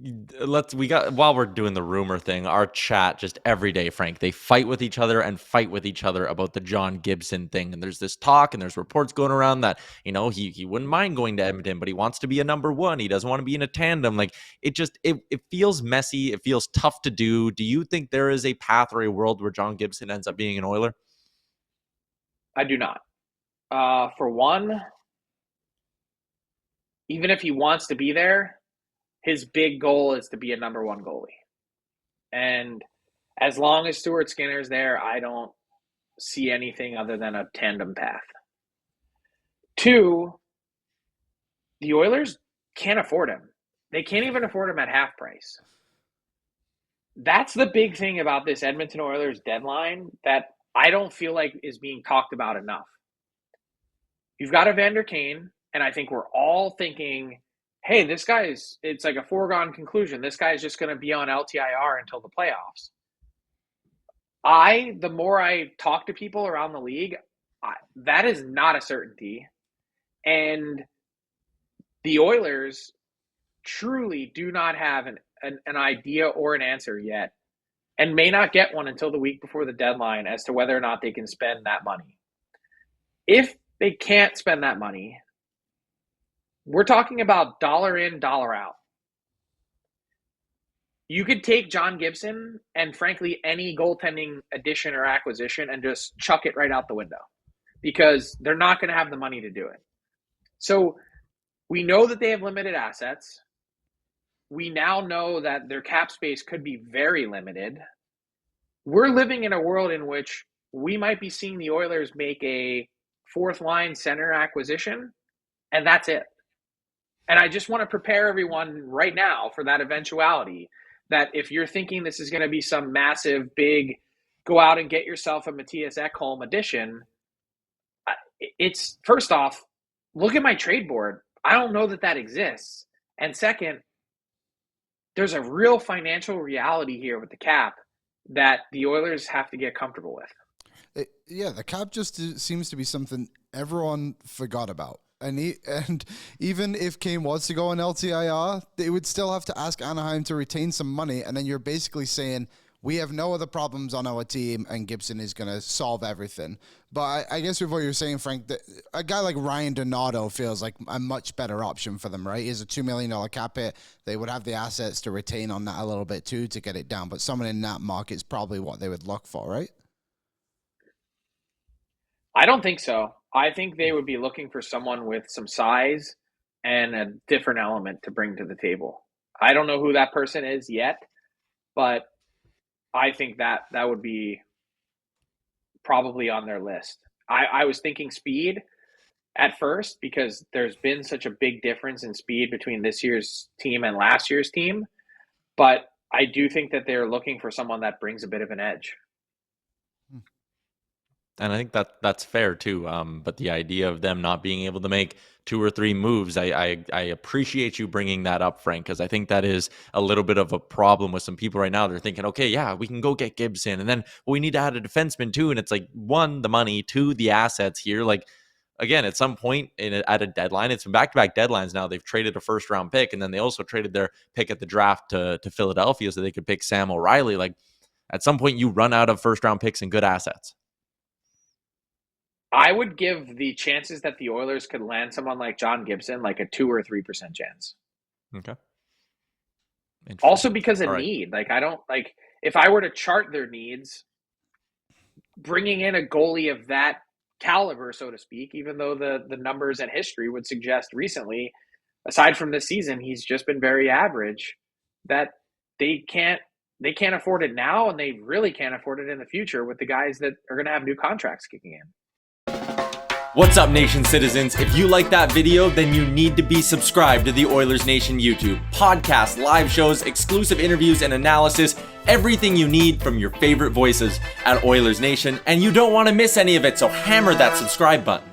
while we're doing the rumor thing, our chat just every day, Frank, they fight with each other about the John Gibson thing. And there's this talk and there's reports going around that, he wouldn't mind going to Edmonton, but he wants to be a number one. He doesn't want to be in a tandem. Like it feels messy. It feels tough to do. Do you think there is a path or a world where John Gibson ends up being an Oiler? I do not. For one, even if he wants to be there, his big goal is to be a number one goalie. And as long as Stuart Skinner's there, I don't see anything other than a tandem path. Two, the Oilers can't afford him. They can't even afford him at half price. That's the big thing about this Edmonton Oilers deadline that I don't feel like is being talked about enough. You've got Evander Kane, and I think we're all thinking, hey, it's like a foregone conclusion. This guy is just going to be on LTIR until the playoffs. The more I talk to people around the league, that is not a certainty. And the Oilers truly do not have an idea or an answer yet, and may not get one until the week before the deadline as to whether or not they can spend that money. If they can't spend that money, we're talking about dollar in, dollar out. You could take John Gibson and, frankly, any goaltending addition or acquisition and just chuck it right out the window because they're not going to have the money to do it. So we know that they have limited assets. We now know that their cap space could be very limited. We're living in a world in which we might be seeing the Oilers make a fourth line center acquisition, and that's it. And I just want to prepare everyone right now for that eventuality, that if you're thinking this is going to be some massive, big, go out and get yourself a Matthias Ekholm addition, it's, first off, look at my trade board. I don't know that exists. And second, there's a real financial reality here with the cap that the Oilers have to get comfortable with. The cap just seems to be something everyone forgot about. And even if Kane was to go on LTIR, they would still have to ask Anaheim to retain some money. And then you're basically saying, we have no other problems on our team and Gibson is going to solve everything. But I guess with what you're saying, Frank, that a guy like Ryan Donato feels like a much better option for them, right? He's a $2 million cap hit. They would have the assets to retain on that a little bit too to get it down. But someone in that market is probably what they would look for, right? I don't think so. I think they would be looking for someone with some size and a different element to bring to the table. I don't know who that person is yet, but I think that would be probably on their list. I was thinking speed at first because there's been such a big difference in speed between this year's team and last year's team. But I do think that they're looking for someone that brings a bit of an edge. And I think that's fair too. But the idea of them not being able to make 2 or 3 moves, I appreciate you bringing that up, Frank, because I think that is a little bit of a problem with some people right now. They're thinking, okay, yeah, we can go get Gibson, and then we need to add a defenseman too. And it's like, 1, the money, 2, the assets here. Like, again, at some point at a deadline, it's been back-to-back deadlines now. They've traded a first-round pick, and then they also traded their pick at the draft to Philadelphia so they could pick Sam O'Reilly. Like, at some point, you run out of first-round picks and good assets. I would give the chances that the Oilers could land someone like John Gibson like a 2 or 3% chance. Okay. Also because of need. Like, I don't, like, if I were to chart their needs, bringing in a goalie of that caliber, so to speak, even though the numbers and history would suggest recently, aside from this season, he's just been very average, that they can't afford it now, and they really can't afford it in the future with the guys that are going to have new contracts kicking in. What's up, Nation citizens? If you like that video, then you need to be subscribed to the Oilers Nation YouTube. Podcasts, live shows, exclusive interviews, and analysis. Everything you need from your favorite voices at Oilers Nation. And you don't want to miss any of it, so hammer that subscribe button.